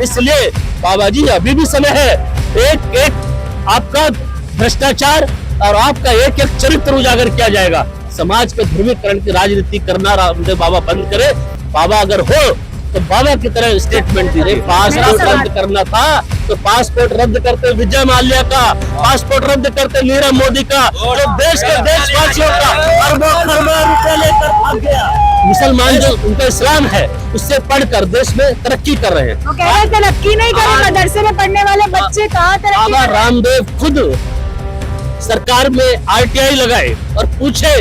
इसलिए बाबा जी अभी भी समय है, एक एक आपका भ्रष्टाचार और आपका एक एक चरित्र उजागर किया जाएगा। समाज के ध्रुवीकरण की राजनीति करना रामदेव बाबा बंद करे। बाबा अगर हो तो बाबा की तरह स्टेटमेंट दीजिए। पासपोर्ट रद्द करना था तो पासपोर्ट रद्द करते विजय माल्या का, पासपोर्ट रद्द करते नीरव मोदी का, जो देश के देशवासियों का अरबों खरबों रुपए लेकर भाग गया। मुसलमान जो उनका इस्लाम है उससे पढ़कर देश में तरक्की कर रहे हैं। वो कह रहे तरक्की नहीं करे, मदरसे में पढ़ने वाले बच्चे कहाँ तरक्की बाबा रामदेव खुद सरकार में आरटीआई लगाए और पूछे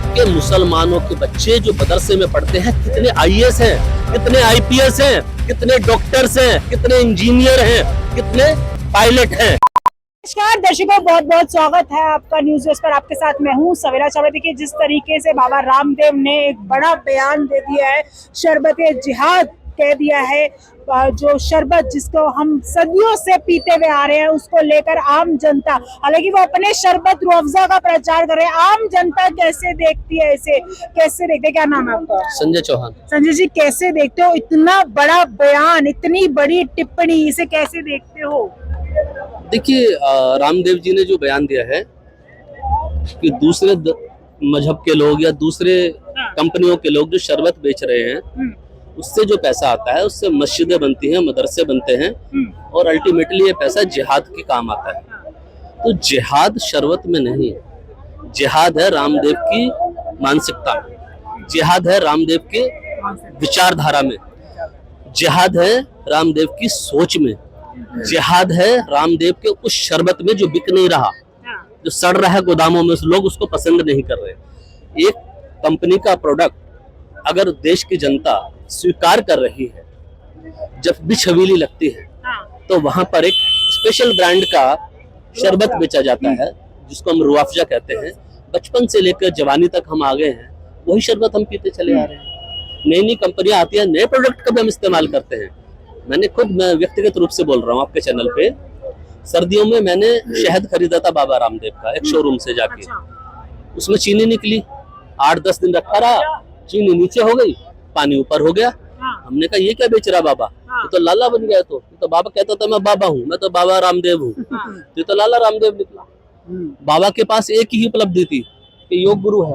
कि मुसलमानों के बच्चे जो मदरसे में पढ़ते हैं कितने आईएएस हैं, कितने आईपीएस हैं, कितने डॉक्टर्स हैं, कितने इंजीनियर हैं, कितने पायलट हैं। नमस्कार दर्शकों, बहुत बहुत स्वागत है आपका न्यूज वेस्ट पर। आपके साथ मैं हूं सवेरा चावला। देखिए जिस तरीके से बाबा रामदेव ने एक बड़ा बयान दे दिया है, शरबत जिहाद कह दिया है। जो शरबत जिसको हम सदियों से पीते हुए आ रहे हैं उसको लेकर आम जनता, हालांकि वो अपने शरबत रूह अफ़ज़ा का प्रचार कर रहे हैं, आम जनता कैसे देखती है इसे, कैसे देखते हैं? क्या नाम है आपका? संजय चौहान। संजय जी, कैसे देखते हो इतना बड़ा बयान, इतनी बड़ी टिप्पणी, इसे कैसे देखते हो? देखिए रामदेव जी ने जो बयान दिया है कि दूसरे मजहब के लोग या दूसरे कंपनियों के लोग जो शरबत बेच रहे हैं उससे जो पैसा आता है उससे मस्जिदें बनती हैं, मदरसे बनते हैं और अल्टीमेटली ये पैसा जिहाद के काम आता है। तो जिहाद शरबत में नहीं, जिहाद है रामदेव की मानसिकता में, जिहाद है रामदेव के विचारधारा में, जिहाद है रामदेव की सोच में, जिहाद है रामदेव के उस शरबत में जो बिक नहीं रहा, जो सड़ रहा है गोदामों में, लोग उसको पसंद नहीं कर रहे। एक कंपनी का प्रोडक्ट अगर देश की जनता स्वीकार कर रही है, जब भी छबीली लगती है तो वहां पर एक स्पेशल ब्रांड का शरबत बेचा जाता है जिसको हम रूह अफ़ज़ा कहते हैं। बचपन से लेकर जवानी तक हम आ गए हैं, वही शरबत हम पीते चले आ रहे हैं। नई नई कंपनियां आती हैं, नए प्रोडक्ट का भी हम इस्तेमाल करते हैं। मैं व्यक्तिगत रूप से बोल रहा हूँ आपके चैनल पे, सर्दियों में मैंने शहद खरीदा था बाबा रामदेव का एक शोरूम से जाके, उसमें चीनी निकली, 8-10 दिन रखा रहा, चीनी नीचे हो गई, पानी ऊपर हो गया। हमने कहा ये क्या बेच रहा बाबा, तो लाला बन गया। तो बाबा कहता था मैं बाबा हूँ, मैं तो बाबा रामदेव हूँ, तो लाला रामदेव निकला। बाबा के पास एक ही उपलब्धि थी कि योग गुरु है,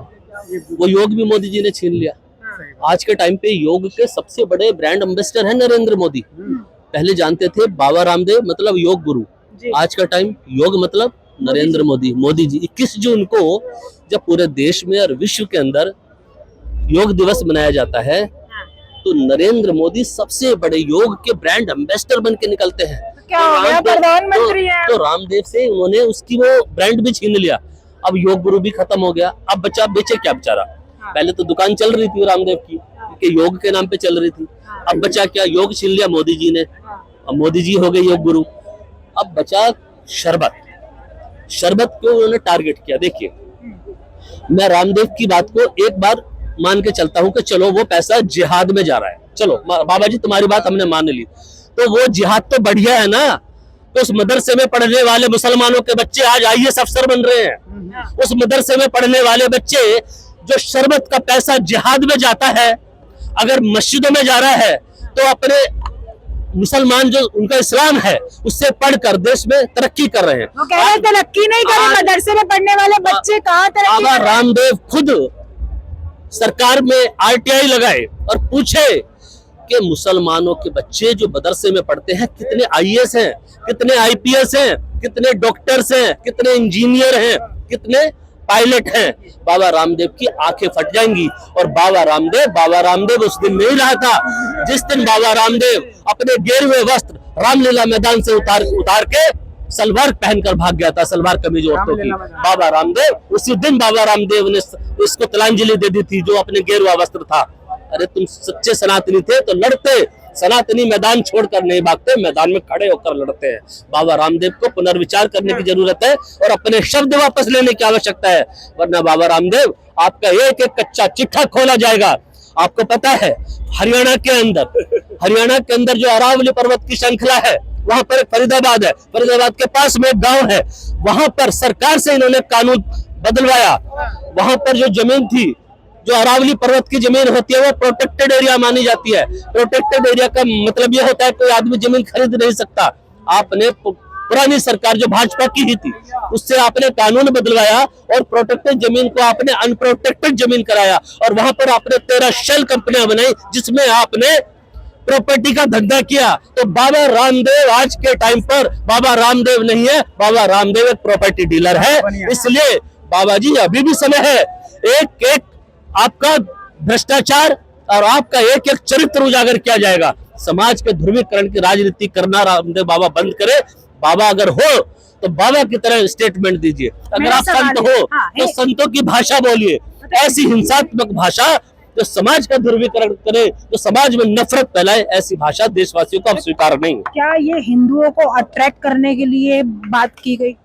वो योग भी मोदी जी ने छीन लिया। आज के टाइम पे योग के सबसे बड़े ब्रांड एम्बेसडर है नरेंद्र मोदी। पहले जानते थे बाबा रामदेव मतलब योग गुरु, आज का टाइम योग मतलब नरेंद्र मोदी जी। 21 जून को जब पूरे देश में और विश्व के अंदर योग दिवस मनाया जाता है तो नरेंद्र मोदी सबसे बड़े योग के ब्रांड एम्बेसडर बन के निकलते हैं। क्या हो गया, प्रधानमंत्री है। तो रामदेव से उन्होंने उसकी वो ब्रांड भी छीन लिया। अब योग गुरु भी खत्म हो गया, अब बच्चा बेचे क्या बेचारा। पहले तो दुकान चल रही थी रामदेव की कि योग के नाम पे चल रही थी, अब बचा क्या, योग छीन लिया मोदी जी ने, अब मोदी जी हो गए योग गुरु। अब बचा शरबत को उन्होंने टारगेट किया। देखिए मैं रामदेव की बात को एक बार मान के चलता हूं कि चलो वो पैसा जिहाद में जा रहा है, चलो बाबा जी तुम्हारी बात हमने मान ली, तो वो जिहाद तो बढ़िया है ना। तो उस मदरसे में पढ़ने वाले मुसलमानों के बच्चे आज आईएएस अफसर बन रहे हैं। उस मदरसे में पढ़ने वाले बच्चे जो शरबत का पैसा जिहाद में जाता है, अगर मस्जिदों में जा रहा है तो अपने मुसलमान जो उनका इस्लाम है उससे पढ़कर देश में तरक्की कर रहे हैं। वो कह रहे तरक्की नहीं करे, मदरसे में पढ़ने वाले बच्चे कहाँ तरक्की बाबा रामदेव खुद सरकार में आरटीआई लगाए और पूछे कि मुसलमानों के बच्चे जो मदरसे में पढ़ते हैं कितने आईएएस हैं, कितने आईपीएस हैं, कितने डॉक्टर्स हैं, कितने इंजीनियर हैं, कितने पायलट हैं। बाबा रामदेव की आंखें फट जाएंगी। और बाबा रामदेव उस दिन नहीं रहा था जिस दिन बाबा रामदेव अपने गेरुए वस्त्र रामलीला मैदान से उतार के सलवार पहनकर भाग गया था, सलवार कमीज औरतों की। बाबा रामदेव उसी दिन बाबा रामदेव ने इसको तिलांजलि दे दी थी जो अपने गेरुआ वस्त्र था। अरे तुम सच्चे सनातनी थे तो लड़ते, सनातनी मैदान छोड़कर नहीं भागते, मैदान में खड़े होकर लड़ते हैं। बाबा रामदेव को पुनर्विचार करने की जरूरत है और अपने शब्द वापस लेने की आवश्यकता है, वरना बाबा रामदेव आपका एक एक कच्चा चिट्ठा खोला जाएगा। आपको पता है हरियाणा के अंदर जो अरावली पर्वत की श्रृंखला है, वहां पर एक फरीदाबाद है, फरीदाबाद के पास में एक गांव है, वहां पर सरकार से इन्होंने कानून बदलवाया। वहां पर जो जमीन थी जो अरावली पर्वत की जमीन होती है वो प्रोटेक्टेड एरिया मानी जाती है। प्रोटेक्टेड एरिया का मतलब ये होता है कोई आदमी जमीन खरीद नहीं सकता। आपने पुरानी सरकार जो भाजपा की ही थी उससे आपने कानून बदलवाया और प्रोटेक्टेड जमीन को आपने अनप्रोटेक्टेड जमीन कराया और वहां पर आपने 13 शेल कंपनियां बनाई जिसमें आपने प्रॉपर्टी का धंधा किया। तो बाबा रामदेव आज के टाइम पर बाबा रामदेव नहीं है, बाबा रामदेव एक प्रॉपर्टी डीलर है। इसलिए बाबा जी अभी भी समय है, एक एक आपका भ्रष्टाचार और आपका एक एक चरित्र उजागर किया जाएगा। समाज के ध्रुवीकरण की राजनीति करना रामदेव बाबा बंद करे। बाबा अगर हो तो बाबा की तरह स्टेटमेंट दीजिए, अगर आप संत हो तो संतों की भाषा बोलिए, ऐसी हिंसात्मक भाषा जो समाज का ध्रुवीकरण करे, जो समाज में नफरत फैलाए, ऐसी भाषा देशवासियों को अब स्वीकार नहीं। क्या ये हिंदुओं को अट्रैक्ट करने के लिए बात की गई?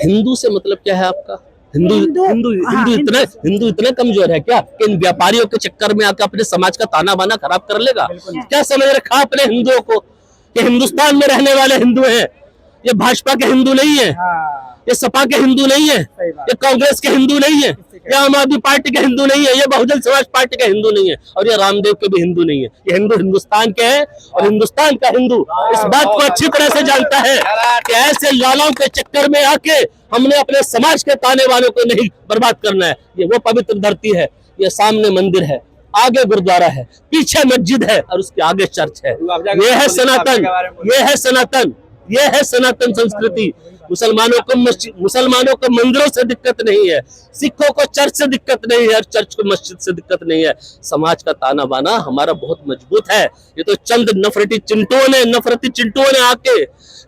हिंदू से मतलब क्या है आपका? हिंदू हिंदू हिंदू इतना कमजोर है क्या कि इन व्यापारियों के चक्कर में आकर अपने समाज का ताना बाना खराब कर लेगा? क्या समझ रखा अपने हिंदुओं को कि हिंदुस्तान में रहने वाले हिंदू हैं? ये भाजपा के हिंदू नहीं है, ये सपा के हिंदू नहीं है, ये कांग्रेस के हिंदू नहीं है, ये आम आदमी पार्टी के हिंदू नहीं है, ये बहुजन समाज पार्टी के हिंदू नहीं है और ये रामदेव के भी हिंदू नहीं है। ये हिंदू हिंदुस्तान के हैं और हिंदुस्तान का हिंदू इस बात को अच्छी तरह से जानता है कि ऐसे लालों के चक्कर में आके हमने अपने समाज के ताने वालों को नहीं बर्बाद करना है। ये वो पवित्र धरती है, ये सामने मंदिर है, आगे गुरुद्वारा है, पीछे मस्जिद है और उसके आगे चर्च है। ये है सनातन, ये है सनातन, ये है सनातन संस्कृति। मुसलमानों को मंदिरों से दिक्कत नहीं है, सिखों को चर्च से दिक्कत नहीं है और चर्च को मस्जिद से दिक्कत नहीं है। समाज का ताना बाना हमारा बहुत मजबूत है। ये तो चंद नफरती चिंटुओं ने आके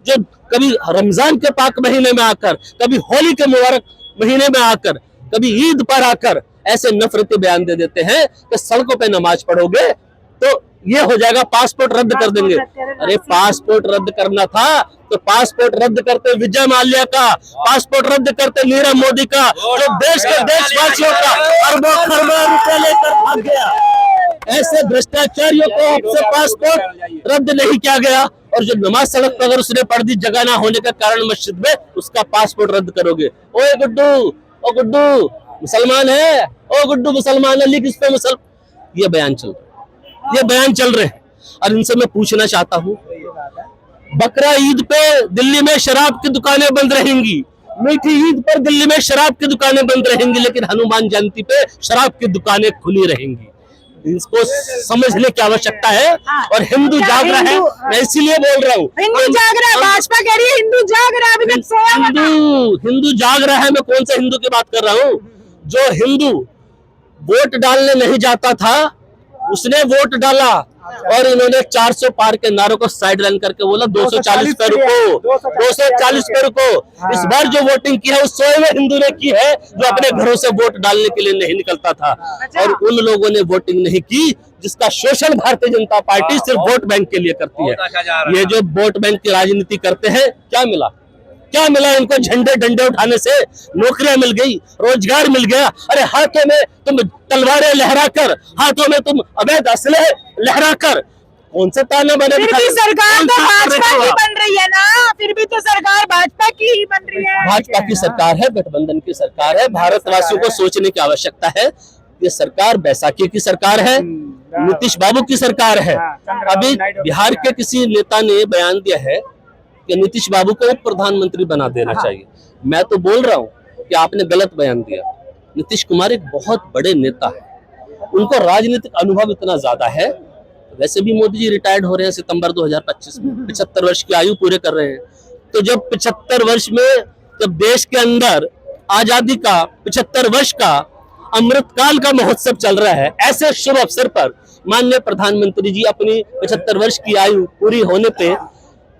जो कभी रमजान के पाक महीने में आकर, कभी होली के मुबारक महीने में आकर, कभी ईद पर आकर ऐसे नफरती बयान दे देते हैं कि सड़कों पे नमाज पढ़ोगे तो ये हो जाएगा, पासपोर्ट रद्द कर देंगे। अरे पासपोर्ट रद्द करना था तो पासपोर्ट रद्द करते विजय माल्या का, पासपोर्ट रद्द करते नीरव मोदी का, जो देश के देशवासियों का अरबों खरबों रुपए लेकर भाग गया। ऐसे भ्रष्टाचारियों को आपसे पासपोर्ट रद्द नहीं किया गया और जो नमाज सड़क पर अगर उसने पढ़ दी जगह ना होने का कारण मस्जिद में, उसका पासपोर्ट रद्द करोगे। ओए गुड्डू, ओ गुड्डू मुसलमान है, ओ गुड्डू मुसलमान है, लिख इस पे मुसलमान। ये बयान चल रहे हैं और इनसे मैं पूछना चाहता हूँ, बकरा ईद पे दिल्ली में शराब की दुकानें बंद रहेंगी, मीठी ईद पर दिल्ली में शराब की दुकानें बंद रहेंगी, लेकिन हनुमान जयंती पे शराब की दुकानें खुली रहेंगी। इसको समझने की आवश्यकता है और हिंदू जाग रहा है, मैं इसीलिए बोल रहा हूँ हिंदू जाग रहा है। भाजपा कह रही है हिंदू जाग रहा है, अभी तक सोया हुआ था। हिंदू जाग रहा है। मैं कौन से हिंदू की बात कर रहा हूँ? जो हिंदू वोट डालने नहीं जाता था उसने वोट डाला और इन्होंने 400 पार के नारों को साइड लाइन करके बोला 240 पे रुको, 240 पे रुको। इस बार जो वोटिंग की है उस 100वें हिंदू ने की है जो अपने घरों से वोट डालने के लिए नहीं निकलता था। और उन लोगों ने वोटिंग नहीं की जिसका शोषण भारतीय जनता पार्टी सिर्फ वोट बैंक के लिए करती है। ये जो वोट बैंक की राजनीति करते हैं, क्या मिला इनको? झंडे डंडे उठाने से नौकरियां मिल गई, रोजगार मिल गया। अरे हाथों में तुम तलवारें लहराकर, हाथों में तुम अवैध असले लहराकर कौन सा ताना बने? फिर भी सरकार तो भाजपा की बन रही है ना, फिर भी तो सरकार भाजपा की ही बन रही है। भाजपा की सरकार है, गठबंधन की सरकार है। भारतवासियों को सोचने की आवश्यकता है। ये सरकार बैसाखी की सरकार है, नीतीश बाबू की सरकार है। अभी बिहार के किसी नेता ने बयान दिया है कि नीतीश बाबू को उप प्रधानमंत्री बना देना चाहिए। मैं तो बोल रहा हूँ कि आपने गलत बयान दिया। नीतीश कुमार एक बहुत बड़े नेता है, उनको राजनीतिक अनुभव इतना ज्यादा है। वैसे भी मोदी जी रिटायर्ड हो रहे हैं सितंबर 2025 में, 75 वर्ष की आयु पूरे कर रहे हैं। तो जब 75 वर्ष में जब देश के अंदर आजादी का 75 वर्ष का अमृतकाल का महोत्सव चल रहा है, ऐसे शुभ अवसर पर माननीय प्रधानमंत्री जी अपनी 75 वर्ष की आयु पूरी होने पे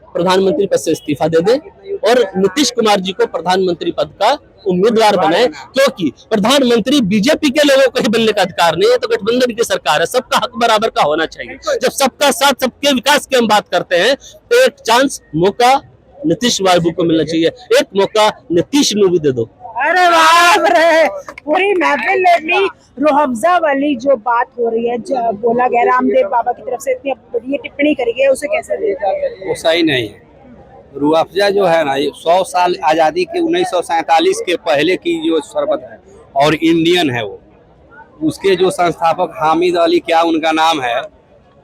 प्रधानमंत्री पद से इस्तीफा दे दें और नीतीश कुमार जी को प्रधानमंत्री पद का उम्मीदवार बनाए, क्योंकि प्रधानमंत्री बीजेपी के लोगों को ही बनने का अधिकार नहीं है। तो गठबंधन की सरकार है, सबका हक बराबर का होना चाहिए। जब सबका साथ सबके विकास की हम बात करते हैं तो एक चांस मौका नीतीश बाबू को मिलना चाहिए, एक मौका नीतीश नू भी दे दो। अरे बाप रे, पूरी महफिल में रूह-अफ़ज़ा वाली जो बात हो रही है, बोला गया रामदेव बाबा की तरफ से इतनी बड़ी टिप्पणी करी गई, उसे कैसे देखा? वो सही नहीं है। रूह अफ़ज़ा जो है ना, ये 100 साल आज़ादी के 1947 के पहले की जो शरबत है और इंडियन है वो, उसके जो संस्थापक हामिद अली, क्या उनका नाम है,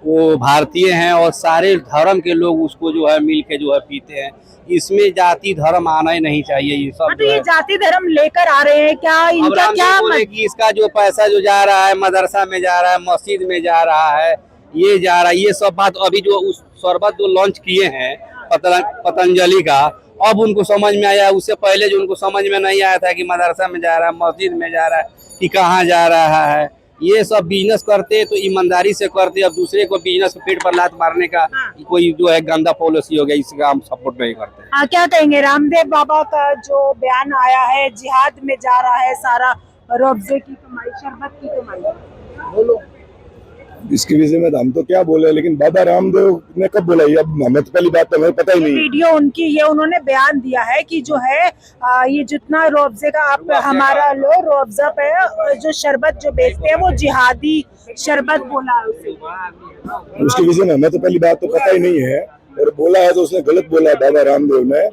वो भारतीय हैं और सारे धर्म के लोग उसको जो है मिल के जो है पीते हैं। इसमें जाति धर्म आना ही नहीं चाहिए। ये सब तो ये जाति धर्म लेकर आ रहे हैं क्या? अब इनका रामदेव क्या बोले कि इसका जो पैसा जो जा रहा है मदरसा में जा रहा है, मस्जिद में जा रहा है, ये जा रहा है, ये सब बात अभी जो उस शरबत जो लॉन्च किए हैं पतंजलि का, अब उनको समझ में आया। उससे पहले जो उनको समझ में नहीं आया था कि मदरसा में जा रहा है, मस्जिद में जा रहा है, कि कहाँ जा रहा है। ये सब बिजनेस करते तो ईमानदारी से करते। अब दूसरे को बिजनेस को पेट पर लात मारने का कोई जो है गंदा पॉलिसी हो गया, इसका हम सपोर्ट नहीं करते। हाँ, क्या कहेंगे? रामदेव बाबा का जो बयान आया है, जिहाद में जा रहा है सारा, रोज़े की कमाई, शरबत की कमाई, बोलो इसके विषय में हम तो क्या बोले, लेकिन बाबा रामदेव ने कब बोला ये? अब हमें तो पहली बात तो हमें पता ही नहीं। वीडियो उनकी, ये उन्होंने बयान दिया है कि जो है ये जितना रोज़े का आप हमारा लो, रोज़ा पे जो शरबत जो बेचते हैं वो जिहादी शरबत बोला है उसे। उसके विषय में हमें तो पहली बात तो पता ही नहीं है, और बोला है तो उसने गलत बोला है बाबा रामदेव ने।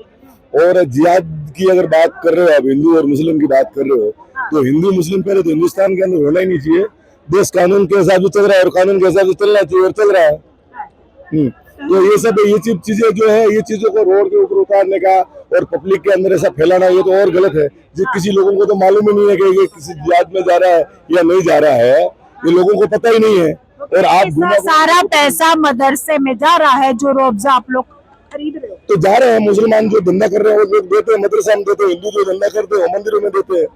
और जिहाद की अगर बात कर रहे हो आप, हिंदू और मुस्लिम की बात कर रहे हो, तो हिंदू मुस्लिम पहले तो हिंदुस्तान के अंदर होना ही नहीं चाहिए। देश कानून के हिसाब से चल रहा है और कानून के हिसाब से चलना चाहिए और चल रहा है। तो ये सब चीजें जो है, ये चीजों को रोड के ऊपर उतारने का और पब्लिक के अंदर ऐसा फैलाना, ये तो और गलत है। किसी लोगों को तो मालूम ही नहीं है कि ये किसी जिहाद में जा रहा है या नहीं जा रहा है, ये लोगों को पता ही नहीं है। और आप सारा पैसा मदरसे में जा रहा है जो रोज़ा आप लोग खरीद रहे हो। तो जा रहे हैं, मुसलमान जो धंधा कर रहे हैं वो लोग देते हैं, मदरसा में देते हैं। हिंदू जो धंधा करते हैं वो मंदिरों में देते हैं।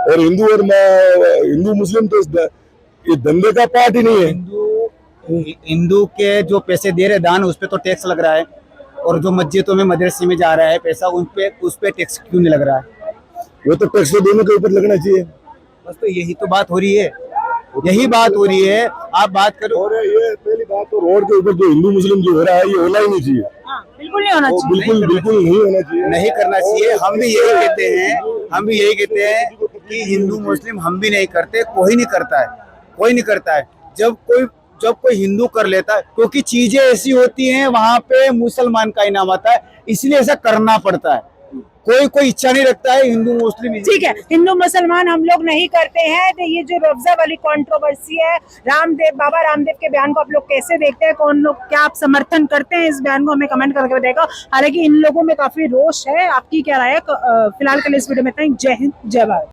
और हिंदू मुस्लिम तो ये धंधे का पार्ट ही नहीं है। हिंदू के जो पैसे दे रहे दान, उस पे तो टैक्स लग रहा है, और जो मस्जिदों में मदरसे में जा रहा है पैसा, उस पे टैक्स क्यों नहीं लग रहा है? वो तो टैक्स तो दोनों के ऊपर लगना चाहिए। बस तो यही तो बात हो रही है, यही बात हो रही है। आप बात करो। और ये पहली बात तो रोड के ऊपर जो हिंदू मुस्लिम जो हो रहा है ये होना ही नहीं चाहिए। बिल्कुल नहीं होना चाहिए, बिल्कुल नहीं होना चाहिए, नहीं करना चाहिए। हम भी यही कहते हैं कि हिंदू मुस्लिम हम भी नहीं करते, कोई नहीं करता है, कोई नहीं करता है। जब कोई हिंदू कर लेता है, क्योंकि चीजें ऐसी होती हैं वहां पे मुसलमान का इनाम आता है, इसलिए ऐसा करना पड़ता है। कोई इच्छा नहीं रखता है हिंदू मुस्लिम। ठीक है, हिंदू मुसलमान हम लोग नहीं करते हैं। तो ये जो रोज़ा वाली कंट्रोवर्सी है, बाबा रामदेव के बयान को आप लोग कैसे देखते हैं? कौन लोग, क्या आप समर्थन करते हैं इस बयान को? हमें कमेंट करके बताइएगा। हालांकि इन लोगों में काफी रोष है। आपकी क्या राय है? फिलहाल के लिए इस वीडियो में इतना ही। जय हिंद, जय भारत।